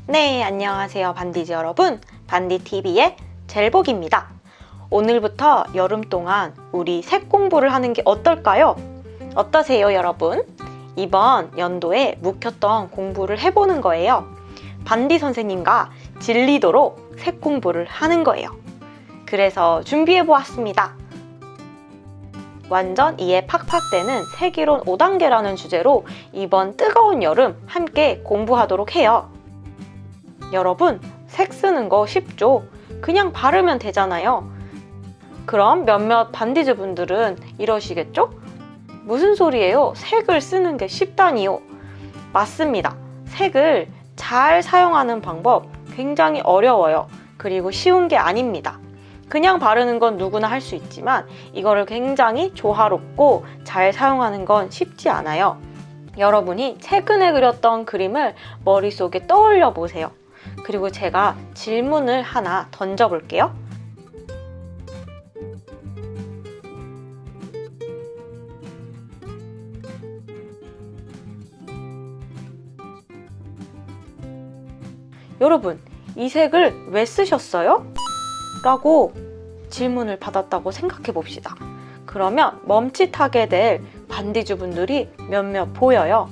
네, 안녕하세요 반디즈 여러분. 반디TV의 젤복입니다. 오늘부터 여름 동안 우리 색 공부를 하는 게 어떨까요? 어떠세요 여러분? 이번 연도에 묵혔던 공부를 해보는 거예요. 반디 선생님과 질리도록 색 공부를 하는 거예요. 그래서 준비해보았습니다. 완전 이해 팍팍 되는 색이론 5단계라는 주제로 이번 뜨거운 여름 함께 공부하도록 해요. 여러분, 색 쓰는 거 쉽죠? 그냥 바르면 되잖아요. 그럼 몇몇 반디즈 분들은 이러시겠죠? 무슨 소리예요? 색을 쓰는 게 쉽다니요? 맞습니다. 색을 잘 사용하는 방법 굉장히 어려워요. 그리고 쉬운 게 아닙니다. 그냥 바르는 건 누구나 할 수 있지만 이거를 굉장히 조화롭고 잘 사용하는 건 쉽지 않아요. 여러분이 최근에 그렸던 그림을 머릿속에 떠올려 보세요. 그리고 제가 질문을 하나 던져볼게요. 여러분, 이 색을 왜 쓰셨어요? 라고 질문을 받았다고 생각해 봅시다. 그러면 멈칫하게 될 반디즈 분들이 몇몇 보여요.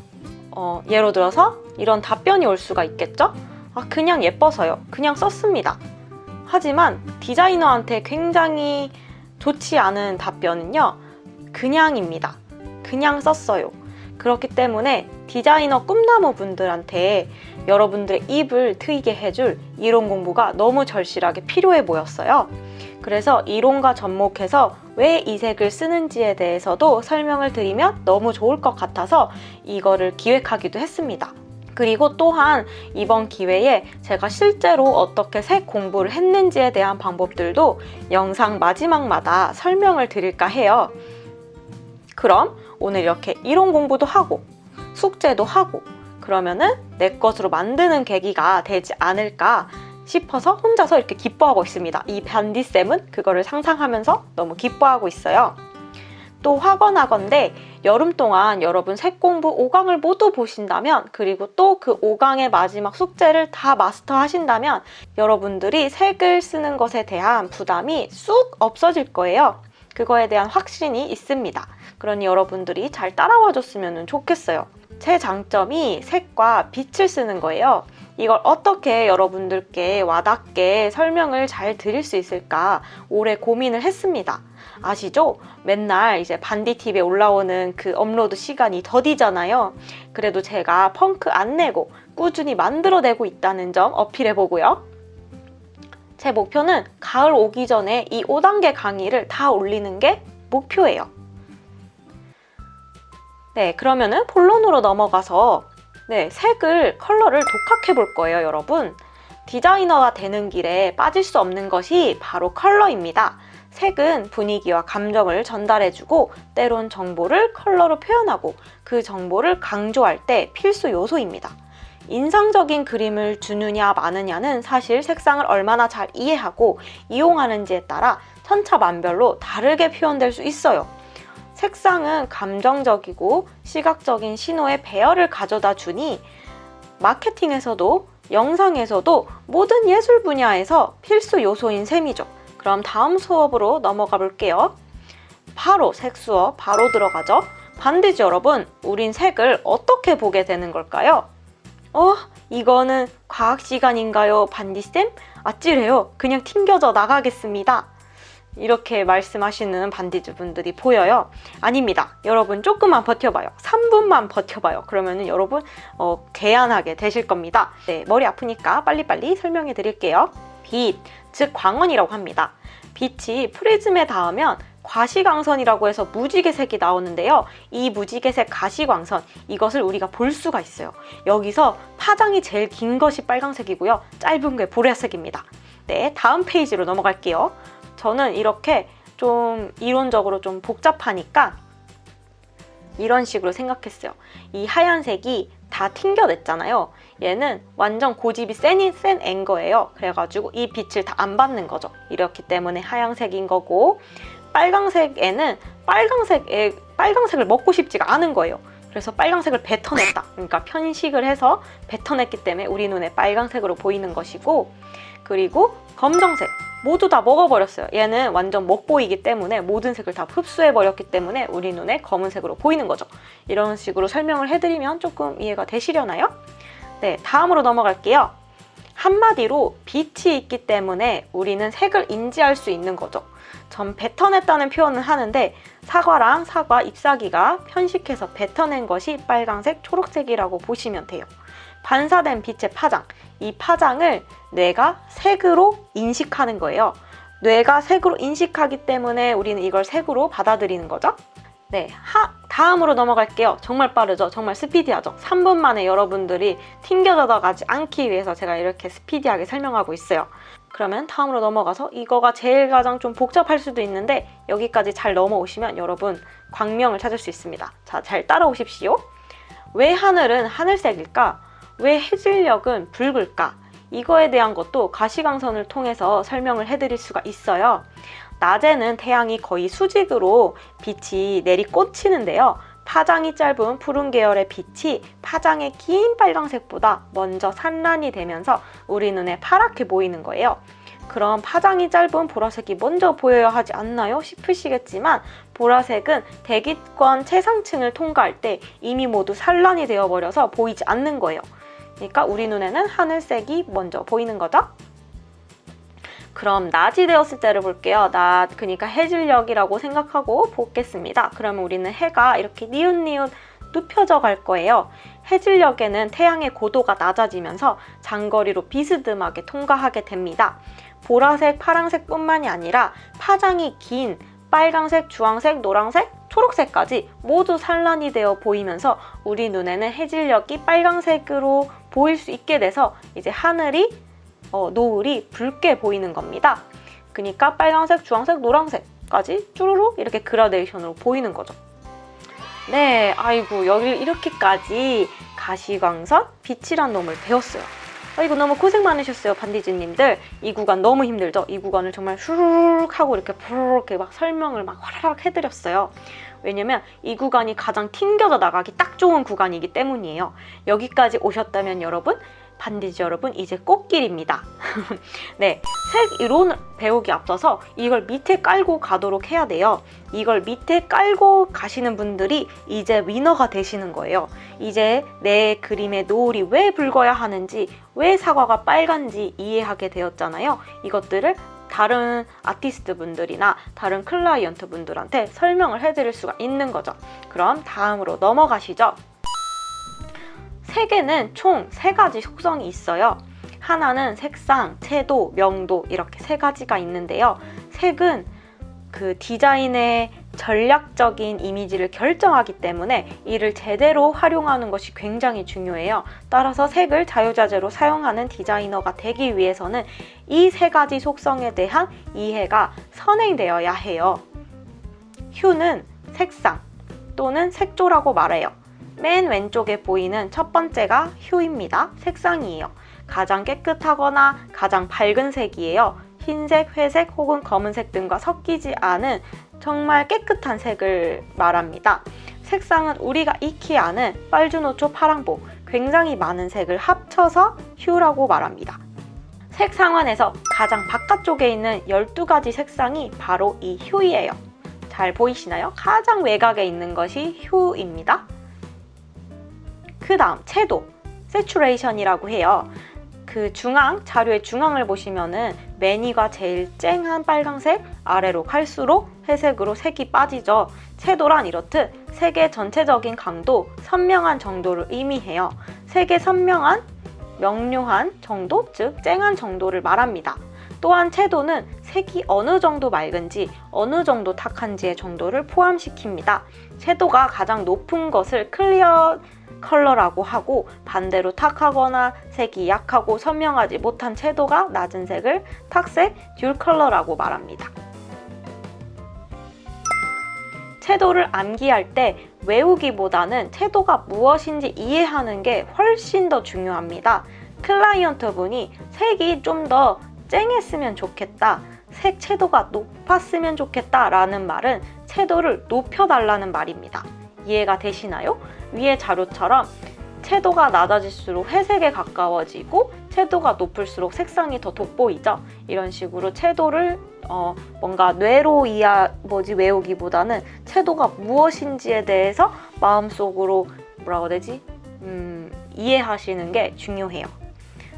예로 들어서 이런 답변이 올 수가 있겠죠? 그냥 예뻐서요. 그냥 썼습니다. 하지만 디자이너한테 굉장히 좋지 않은 답변은요. 그냥입니다. 그냥 썼어요. 그렇기 때문에 디자이너 꿈나무 분들한테 여러분들의 입을 트이게 해줄 이론 공부가 너무 절실하게 필요해 보였어요. 그래서 이론과 접목해서 왜 이 색을 쓰는지에 대해서도 설명을 드리면 너무 좋을 것 같아서 이거를 기획하기도 했습니다. 그리고 또한 이번 기회에 제가 실제로 어떻게 색 공부를 했는지에 대한 방법들도 영상 마지막마다 설명을 드릴까 해요. 그럼 오늘 이렇게 이론 공부도 하고 숙제도 하고 그러면은 내 것으로 만드는 계기가 되지 않을까 싶어서 혼자서 이렇게 기뻐하고 있습니다. 이 반디쌤은 그거를 상상하면서 너무 기뻐하고 있어요. 또 화건하건대 여름 동안 여러분 색 공부 5강을 모두 보신다면 그리고 또 그 5강의 마지막 숙제를 다 마스터 하신다면 여러분들이 색을 쓰는 것에 대한 부담이 쑥 없어질 거예요. 그거에 대한 확신이 있습니다. 그러니 여러분들이 잘 따라와 줬으면 좋겠어요. 제 장점이 색과 빛을 쓰는 거예요. 이걸 어떻게 여러분들께 와닿게 설명을 잘 드릴 수 있을까 오래 고민을 했습니다. 아시죠? 맨날 이제 반디TV에 올라오는 그 업로드 시간이 더디잖아요. 그래도 제가 펑크 안 내고 꾸준히 만들어내고 있다는 점 어필해보고요. 제 목표는 가을 오기 전에 이 5단계 강의를 다 올리는 게 목표예요. 네, 그러면은 본론으로 넘어가서 색을, 컬러를 독학해 볼 거예요, 여러분. 디자이너가 되는 길에 빠질 수 없는 것이 바로 컬러입니다. 색은 분위기와 감정을 전달해주고 때론 정보를 컬러로 표현하고 그 정보를 강조할 때 필수 요소입니다. 인상적인 그림을 주느냐 마느냐는 사실 색상을 얼마나 잘 이해하고 이용하는지에 따라 천차만별로 다르게 표현될 수 있어요. 색상은 감정적이고 시각적인 신호의 배열을 가져다 주니 마케팅에서도 영상에서도 모든 예술 분야에서 필수 요소인 셈이죠. 그럼 다음 수업으로 넘어가 볼게요. 바로 색 수업 바로 들어가죠. 반디즈 여러분, 우린 색을 어떻게 보게 되는 걸까요? 이거는 과학 시간인가요, 반디쌤? 아찔해요. 그냥 튕겨져 나가겠습니다. 이렇게 말씀하시는 반디즈 분들이 보여요. 아닙니다. 여러분 조금만 버텨봐요. 3분만 버텨봐요. 그러면은 여러분 개안하게 되실 겁니다. 네, 머리 아프니까 빨리빨리 설명해 드릴게요. 빛, 즉 광원이라고 합니다. 빛이 프리즘에 닿으면 과시광선이라고 해서 무지개색이 나오는데요. 이 무지개색 가시광선, 이것을 우리가 볼 수가 있어요. 여기서 파장이 제일 긴 것이 빨강색이고요. 짧은 게 보라색입니다. 네, 다음 페이지로 넘어갈게요. 저는 이렇게 좀 이론적으로 좀 복잡하니까 이런 식으로 생각했어요. 이 하얀색이 다 튕겨냈잖아요. 얘는 완전 고집이 센 앤 거예요. 그래가지고 이 빛을 다 안 받는 거죠. 이렇기 때문에 하얀색인 거고, 빨강색에는 빨강색을 먹고 싶지가 않은 거예요. 그래서 빨강색을 뱉어냈다. 그러니까 편식을 해서 뱉어냈기 때문에 우리 눈에 빨강색으로 보이는 것이고, 그리고 검정색 모두 다 먹어버렸어요. 얘는 완전 먹보이기 때문에 모든 색을 다 흡수해버렸기 때문에 우리 눈에 검은색으로 보이는 거죠. 이런 식으로 설명을 해드리면 조금 이해가 되시려나요? 네, 다음으로 넘어갈게요. 한마디로 빛이 있기 때문에 우리는 색을 인지할 수 있는 거죠. 전 뱉어냈다는 표현을 하는데 사과랑 사과 잎사귀가 편식해서 뱉어낸 것이 빨강색, 초록색이라고 보시면 돼요. 반사된 빛의 파장, 이 파장을 뇌가 색으로 인식하는 거예요. 뇌가 색으로 인식하기 때문에 우리는 이걸 색으로 받아들이는 거죠. 네, 다음으로 넘어갈게요. 정말 빠르죠? 정말 스피디하죠? 3분 만에 여러분들이 튕겨져 가지 않기 위해서 제가 이렇게 스피디하게 설명하고 있어요. 그러면 다음으로 넘어가서 이거가 제일 가장 좀 복잡할 수도 있는데 여기까지 잘 넘어오시면 여러분 광명을 찾을 수 있습니다. 자, 잘 따라오십시오. 왜 하늘은 하늘색일까? 왜 해질녘은 붉을까? 이거에 대한 것도 가시광선을 통해서 설명을 해드릴 수가 있어요. 낮에는 태양이 거의 수직으로 빛이 내리꽂히는데요. 파장이 짧은 푸른 계열의 빛이 파장의 긴 빨강색보다 먼저 산란이 되면서 우리 눈에 파랗게 보이는 거예요. 그럼 파장이 짧은 보라색이 먼저 보여야 하지 않나요? 싶으시겠지만 보라색은 대기권 최상층을 통과할 때 이미 모두 산란이 되어버려서 보이지 않는 거예요. 그러니까 우리 눈에는 하늘색이 먼저 보이는 거죠. 그럼 낮이 되었을 때를 볼게요. 낮, 그러니까 해질녘이라고 생각하고 보겠습니다. 그러면 우리는 해가 이렇게 니웃니웃 눕혀져 갈 거예요. 해질녘에는 태양의 고도가 낮아지면서 장거리로 비스듬하게 통과하게 됩니다. 보라색, 파란색뿐만이 아니라 파장이 긴 빨강색, 주황색, 노란색, 초록색까지 모두 산란이 되어 보이면서 우리 눈에는 해질녘이 빨강색으로 보일 수 있게 돼서 이제 하늘이 노을이 붉게 보이는 겁니다. 그러니까 빨간색, 주황색, 노란색까지 쭈루룩 이렇게 그라데이션으로 보이는 거죠. 네, 아이고 여기 이렇게까지 가시광선, 빛이란 놈을 배웠어요. 아이고 너무 고생 많으셨어요, 반디즈님들. 이 구간 너무 힘들죠? 이 구간을 정말 슈르륵 하고 이렇게 푸르륵 막 설명을 막 화라락 해드렸어요. 왜냐면 이 구간이 가장 튕겨져 나가기 딱 좋은 구간이기 때문이에요. 여기까지 오셨다면 여러분, 반디즈 여러분, 이제 꽃길입니다. 네, 색 이론을 배우기 앞서서 이걸 밑에 깔고 가도록 해야 돼요. 이걸 밑에 깔고 가시는 분들이 이제 위너가 되시는 거예요. 이제 내 그림의 노을이 왜 붉어야 하는지, 왜 사과가 빨간지 이해하게 되었잖아요. 이것들을 다른 아티스트 분들이나 다른 클라이언트 분들한테 설명을 해드릴 수가 있는 거죠. 그럼 다음으로 넘어가시죠. 색에는 총 3가지 속성이 있어요. 하나는 색상, 채도, 명도 이렇게 3가지가 있는데요. 색은 그 디자인의 전략적인 이미지를 결정하기 때문에 이를 제대로 활용하는 것이 굉장히 중요해요. 따라서 색을 자유자재로 사용하는 디자이너가 되기 위해서는 이 3가지 속성에 대한 이해가 선행되어야 해요. 휴는 색상 또는 색조라고 말해요. 맨 왼쪽에 보이는 첫 번째가 휴입니다. 색상이에요. 가장 깨끗하거나 가장 밝은 색이에요. 흰색, 회색 혹은 검은색 등과 섞이지 않은 정말 깨끗한 색을 말합니다. 색상은 우리가 익히 아는 빨주노초, 파랑보 굉장히 많은 색을 합쳐서 휴라고 말합니다. 색 상환에서 가장 바깥쪽에 있는 12가지 색상이 바로 이 휴이에요. 잘 보이시나요? 가장 외곽에 있는 것이 휴입니다. 그 다음 채도, 세츄레이션이라고 해요. 그 중앙, 자료의 중앙을 보시면은 맨 위가 제일 쨍한 빨강색, 아래로 갈수록 회색으로 색이 빠지죠. 채도란 이렇듯 색의 전체적인 강도, 선명한 정도를 의미해요. 색의 선명한, 명료한 정도, 즉 쨍한 정도를 말합니다. 또한 채도는 색이 어느 정도 맑은지, 어느 정도 탁한지의 정도를 포함시킵니다. 채도가 가장 높은 것을 클리어 컬러라고 하고 반대로 탁하거나 색이 약하고 선명하지 못한 채도가 낮은 색을 탁색, 듀얼 컬러라고 말합니다. 채도를 암기할 때 외우기보다는 채도가 무엇인지 이해하는 게 훨씬 더 중요합니다. 클라이언트 분이 색이 좀 더 쨍했으면 좋겠다, 색 채도가 높았으면 좋겠다 라는 말은 채도를 높여달라는 말입니다. 이해가 되시나요? 위의 자료처럼 채도가 낮아질수록 회색에 가까워지고 채도가 높을수록 색상이 더 돋보이죠. 이런 식으로 채도를 뭔가 뇌로 외우기보다는 채도가 무엇인지에 대해서 마음속으로 뭐라고 해야 되지? 이해하시는 게 중요해요.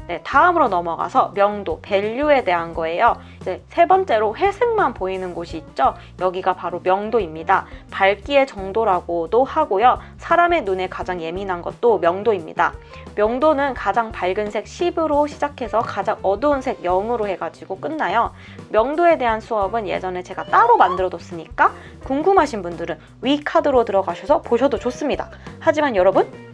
네, 다음으로 넘어가서 명도, 밸류에 대한 거예요. 이제 세 번째로 회색만 보이는 곳이 있죠. 여기가 바로 명도입니다. 밝기의 정도라고도 하고요. 사람의 눈에 가장 예민한 것도 명도입니다. 명도는 가장 밝은 색 10으로 시작해서 가장 어두운 색 0으로 해가지고 끝나요. 명도에 대한 수업은 예전에 제가 따로 만들어뒀으니까 궁금하신 분들은 위 카드로 들어가셔서 보셔도 좋습니다. 하지만 여러분,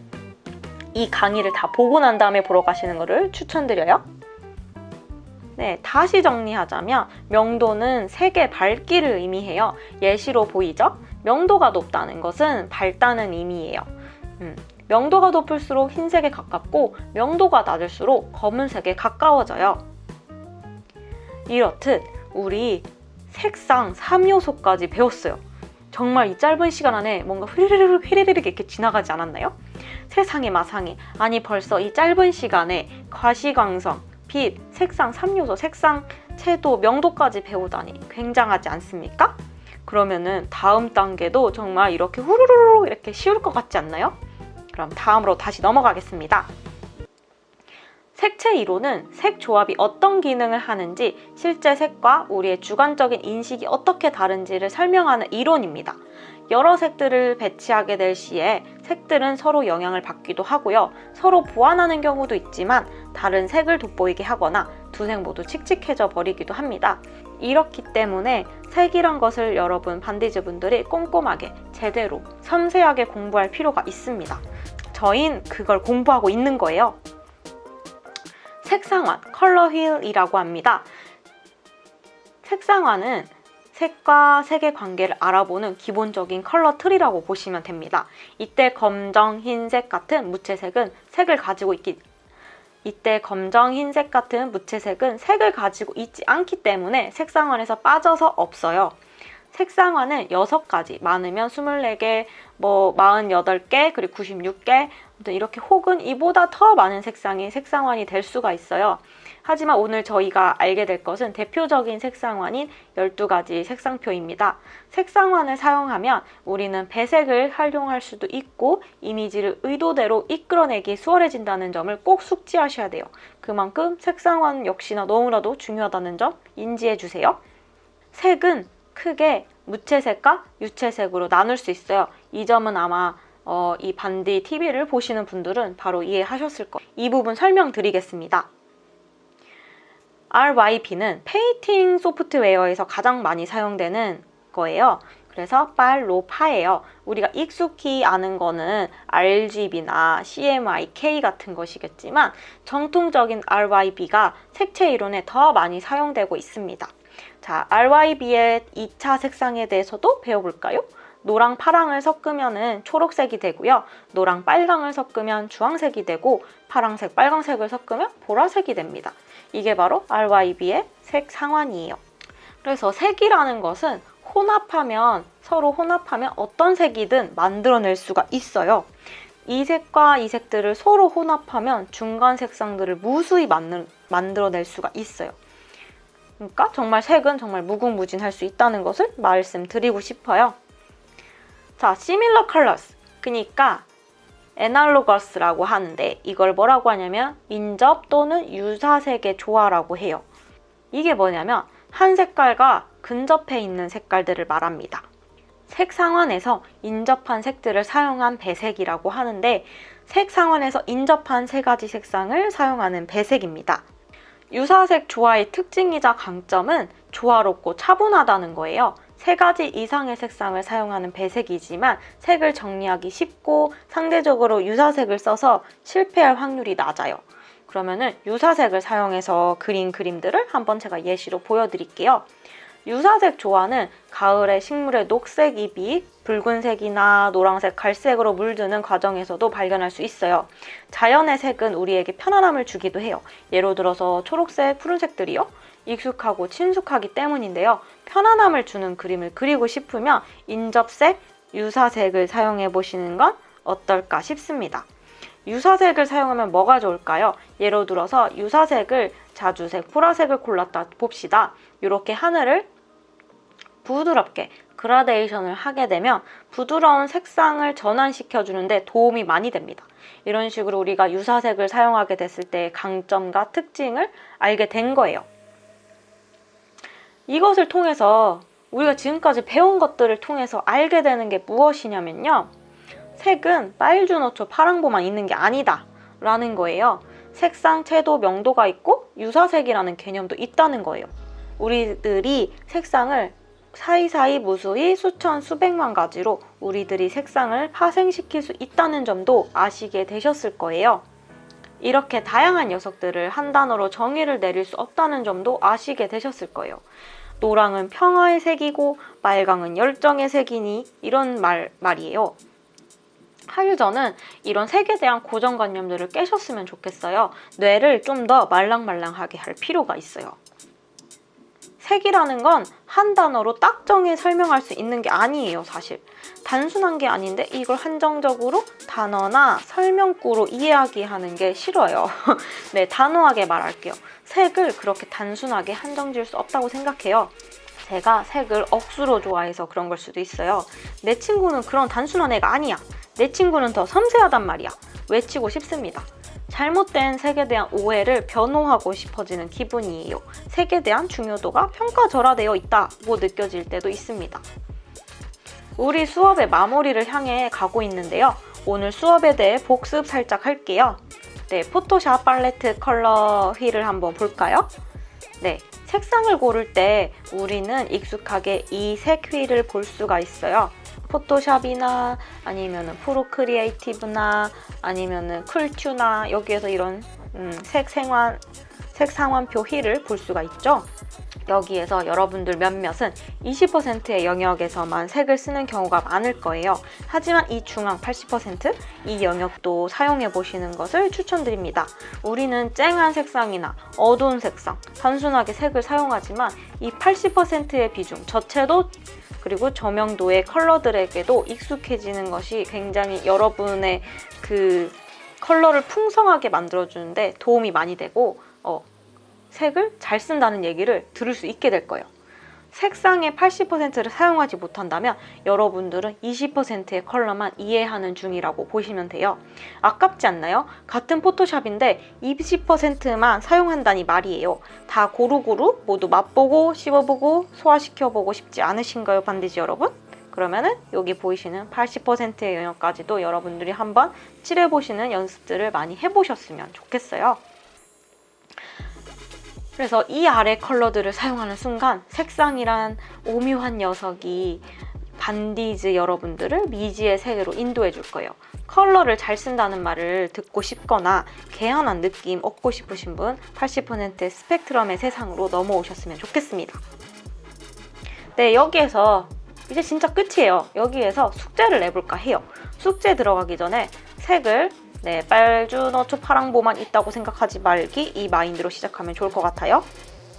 이 강의를 다 보고 난 다음에 보러 가시는 것을 추천드려요. 네, 다시 정리하자면 명도는 색의 밝기를 의미해요. 예시로 보이죠? 명도가 높다는 것은 밝다는 의미예요. 명도가 높을수록 흰색에 가깝고 명도가 낮을수록 검은색에 가까워져요. 이렇듯 우리 색상 3요소까지 배웠어요. 정말 이 짧은 시간 안에 뭔가 휘리르륵 이렇게 지나가지 않았나요? 세상에 마상에, 아니 벌써 이 짧은 시간에 과시광성, 빛, 색상 3요소, 색상, 채도, 명도까지 배우다니 굉장하지 않습니까? 그러면은 다음 단계도 정말 이렇게 후루루루 이렇게 쉬울 것 같지 않나요? 그럼 다음으로 다시 넘어가겠습니다. 색채 이론은 색 조합이 어떤 기능을 하는지, 실제 색과 우리의 주관적인 인식이 어떻게 다른지를 설명하는 이론입니다. 여러 색들을 배치하게 될 시에 색들은 서로 영향을 받기도 하고요. 서로 보완하는 경우도 있지만 다른 색을 돋보이게 하거나 두 색 모두 칙칙해져 버리기도 합니다. 이렇기 때문에 색이란 것을 여러분 반디즈 분들이 꼼꼼하게 제대로 섬세하게 공부할 필요가 있습니다. 저희는 그걸 공부하고 있는 거예요. 색상환, 컬러 휠이라고 합니다. 색상환은 색과 색의 관계를 알아보는 기본적인 컬러 틀이라고 보시면 됩니다. 이때 검정, 흰색 같은 무채색은 색을 가지고 있지 않기 때문에 색상환에서 빠져서 없어요. 색상환은 6가지, 많으면 24개, 48개, 그리고 96개, 이렇게 혹은 이보다 더 많은 색상이 색상환이 될 수가 있어요. 하지만 오늘 저희가 알게 될 것은 대표적인 색상환인 12가지 색상표입니다. 색상환을 사용하면 우리는 배색을 활용할 수도 있고 이미지를 의도대로 이끌어내기 수월해진다는 점을 꼭 숙지하셔야 돼요. 그만큼 색상환 역시나 너무나도 중요하다는 점 인지해 주세요. 색은 크게 무채색과 유채색으로 나눌 수 있어요. 이 점은 아마 이 반디 TV를 보시는 분들은 바로 이해하셨을 거예요. 이 부분 설명드리겠습니다. RYB는 페인팅 소프트웨어에서 가장 많이 사용되는 거예요. 그래서 빨로파예요. 우리가 익숙히 아는 거는 RGB나 CMYK 같은 것이겠지만 정통적인 RYB가 색채 이론에 더 많이 사용되고 있습니다. 자, RYB의 2차 색상에 대해서도 배워볼까요? 노랑 파랑을 섞으면 초록색이 되고요. 노랑 빨강을 섞으면 주황색이 되고 파랑색 빨강색을 섞으면 보라색이 됩니다. 이게 바로 RYB의 색 상환이에요. 그래서 색이라는 것은 서로 혼합하면 어떤 색이든 만들어낼 수가 있어요. 이 색과 이 색들을 서로 혼합하면 중간 색상들을 무수히 만들어낼 수가 있어요. 그러니까 정말 색은 정말 무궁무진할 수 있다는 것을 말씀드리고 싶어요. 자, similar colors, 그러니까 analogous,라고 하는데 이걸 뭐라고 하냐면 인접 또는 유사색의 조화라고 해요. 이게 뭐냐면 한 색깔과 근접해 있는 색깔들을 말합니다. 색상환에서 인접한 색들을 사용한 배색이라고 하는데 색상환에서 인접한 3가지 색상을 사용하는 배색입니다. 유사색 조화의 특징이자 강점은 조화롭고 차분하다는 거예요. 3가지 이상의 색상을 사용하는 배색이지만 색을 정리하기 쉽고 상대적으로 유사색을 써서 실패할 확률이 낮아요. 그러면은 유사색을 사용해서 그린 그림들을 한번 제가 예시로 보여드릴게요. 유사색 조화는 가을에 식물의 녹색 잎이 붉은색이나 노란색, 갈색으로 물드는 과정에서도 발견할 수 있어요. 자연의 색은 우리에게 편안함을 주기도 해요. 예로 들어서 초록색, 푸른색들이요. 익숙하고 친숙하기 때문인데요. 편안함을 주는 그림을 그리고 싶으면 인접색, 유사색을 사용해 보시는 건 어떨까 싶습니다. 유사색을 사용하면 뭐가 좋을까요? 예를 들어서 유사색을 자주색, 보라색을 골랐다 봅시다. 이렇게 하늘을 부드럽게 그라데이션을 하게 되면 부드러운 색상을 전환시켜 주는데 도움이 많이 됩니다. 이런 식으로 우리가 유사색을 사용하게 됐을 때의 강점과 특징을 알게 된 거예요. 이것을 통해서 우리가 지금까지 배운 것들을 통해서 알게 되는 게 무엇이냐면요. 색은 빨주노초 파랑보만 있는 게 아니다 라는 거예요. 색상, 채도, 명도가 있고 유사색이라는 개념도 있다는 거예요. 우리들이 색상을 사이사이 무수히 수천 수백만 가지로 우리들이 색상을 파생시킬 수 있다는 점도 아시게 되셨을 거예요. 이렇게 다양한 녀석들을 한 단어로 정의를 내릴 수 없다는 점도 아시게 되셨을 거예요. 노랑은 평화의 색이고 말강은 열정의 색이니 이런 말이에요. 하유저는 이런 색에 대한 고정관념들을 깨셨으면 좋겠어요. 뇌를 좀 더 말랑말랑하게 할 필요가 있어요. 색이라는 건 한 단어로 딱 정해 설명할 수 있는 게 아니에요, 사실. 단순한 게 아닌데 이걸 한정적으로 단어나 설명구로 이야기하는 게 싫어요. 네, 단호하게 말할게요. 색을 그렇게 단순하게 한정 지을 수 없다고 생각해요. 제가 색을 억수로 좋아해서 그런 걸 수도 있어요. 내 친구는 그런 단순한 애가 아니야. 내 친구는 더 섬세하단 말이야. 외치고 싶습니다. 잘못된 색에 대한 오해를 변호하고 싶어지는 기분이에요. 색에 대한 중요도가 평가절하되어 있다고 느껴질 때도 있습니다. 우리 수업의 마무리를 향해 가고 있는데요. 오늘 수업에 대해 복습 살짝 할게요. 네, 포토샵 팔레트 컬러 휠을 한번 볼까요? 네, 색상을 고를 때 우리는 익숙하게 이 색 휠을 볼 수가 있어요. 포토샵이나 아니면은 프로크리에이티브나 아니면은 쿨튜나 여기에서 이런 색 상환표 휠을 볼 수가 있죠. 여기에서 여러분들 몇몇은 20%의 영역에서만 색을 쓰는 경우가 많을 거예요. 하지만 이 중앙 80%, 이 영역도 사용해 보시는 것을 추천드립니다. 우리는 쨍한 색상이나 어두운 색상, 단순하게 색을 사용하지만 이 80%의 비중, 저채도 그리고 저명도의 컬러들에게도 익숙해지는 것이 굉장히 여러분의 그 컬러를 풍성하게 만들어주는데 도움이 많이 되고 색을 잘 쓴다는 얘기를 들을 수 있게 될 거예요. 색상의 80%를 사용하지 못한다면 여러분들은 20%의 컬러만 이해하는 중이라고 보시면 돼요. 아깝지 않나요? 같은 포토샵인데 20%만 사용한다니 말이에요. 다 고루고루 모두 맛보고 씹어보고 소화시켜보고 싶지 않으신가요, 반디지 여러분? 그러면은 여기 보이시는 80%의 영역까지도 여러분들이 한번 칠해보시는 연습들을 많이 해보셨으면 좋겠어요. 그래서 이 아래 컬러들을 사용하는 순간 색상이란 오묘한 녀석이 반디즈 여러분들을 미지의 세계로 인도해 줄 거예요. 컬러를 잘 쓴다는 말을 듣고 싶거나 개연한 느낌 얻고 싶으신 분 80%의 스펙트럼의 세상으로 넘어오셨으면 좋겠습니다. 네, 여기에서 이제 진짜 끝이에요. 여기에서 숙제를 내볼까 해요. 숙제 들어가기 전에 색을 빨주노초 파랑보만 있다고 생각하지 말기 이 마인드로 시작하면 좋을 것 같아요.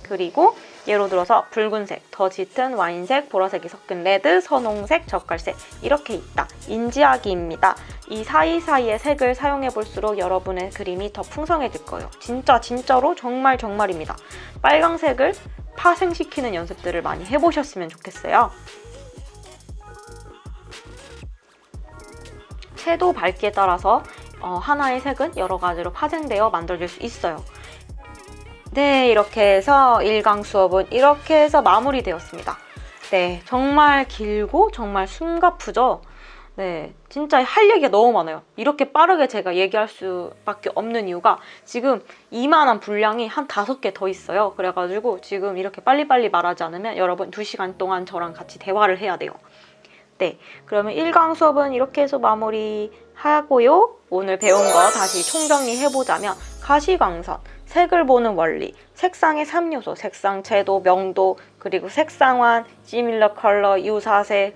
그리고 예로 들어서 붉은색, 더 짙은 와인색, 보라색이 섞인 레드, 선홍색, 젓갈색 이렇게 있다. 인지하기입니다. 이 사이사이의 색을 사용해 볼수록 여러분의 그림이 더 풍성해질 거예요. 진짜로 정말입니다. 빨강색을 파생시키는 연습들을 많이 해보셨으면 좋겠어요. 채도 밝기에 따라서 하나의 색은 여러 가지로 파생되어 만들어질 수 있어요. 네, 이렇게 해서 1강 수업은 이렇게 해서 마무리되었습니다. 네, 정말 길고 정말 숨가쁘죠? 네, 진짜 할 얘기가 너무 많아요. 이렇게 빠르게 제가 얘기할 수밖에 없는 이유가 지금 이만한 분량이 한 5개 더 있어요. 그래가지고 지금 이렇게 빨리빨리 말하지 않으면 여러분 2시간 동안 저랑 같이 대화를 해야 돼요. 네, 그러면 1강 수업은 이렇게 해서 마무리하고요. 오늘 배운 거 다시 총정리해보자면 가시광선, 색을 보는 원리, 색상의 3요소, 색상, 채도, 명도, 그리고 색상환, 시밀러 컬러, 유사색,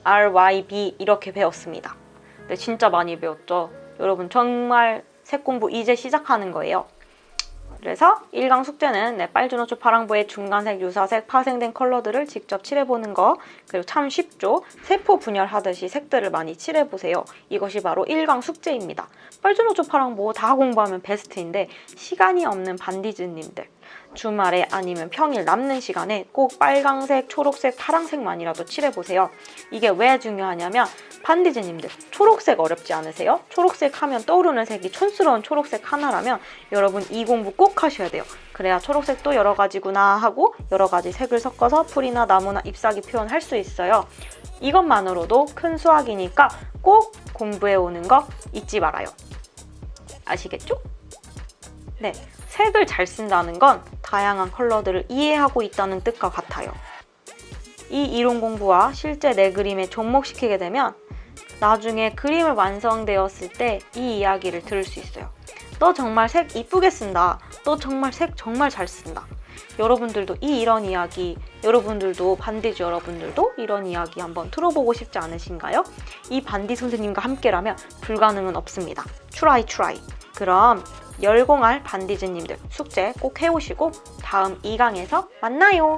RYB 이렇게 배웠습니다. 네, 진짜 많이 배웠죠. 여러분 정말 색 공부 이제 시작하는 거예요. 그래서 1강 숙제는 빨주노초 파랑보의 중간색, 유사색, 파생된 컬러들을 직접 칠해보는 거. 그리고 참 쉽죠? 세포 분열하듯이 색들을 많이 칠해보세요. 이것이 바로 1강 숙제입니다. 빨주노초 파랑보 다 공부하면 베스트인데 시간이 없는 반디즈님들, 주말에 아니면 평일 남는 시간에 꼭 빨강색, 초록색, 파랑색만이라도 칠해보세요. 이게 왜 중요하냐면 반디즈님들 초록색 어렵지 않으세요? 초록색 하면 떠오르는 색이 촌스러운 초록색 하나라면 여러분 이 공부 꼭 하셔야 돼요. 그래야 초록색도 여러 가지구나 하고 여러 가지 색을 섞어서 풀이나 나무나 잎사귀 표현할 수 있어요. 이것만으로도 큰 수학이니까 꼭 공부해 오는 거 잊지 말아요. 아시겠죠? 네, 색을 잘 쓴다는 건 다양한 컬러들을 이해하고 있다는 뜻과 같아요. 이 이론 공부와 실제 내 그림에 접목시키게 되면 나중에 그림을 완성되었을 때 이 이야기를 들을 수 있어요. 너 정말 색 이쁘게 쓴다. 너 정말 색 정말 잘 쓴다. 여러분들도 이런 이야기, 여러분들도 반디즈 여러분들도 이런 이야기 한번 들어보고 싶지 않으신가요? 이 반디 선생님과 함께라면 불가능은 없습니다. 트라이. 그럼 열공할 반디즈님들 숙제 꼭 해오시고 다음 2강에서 만나요.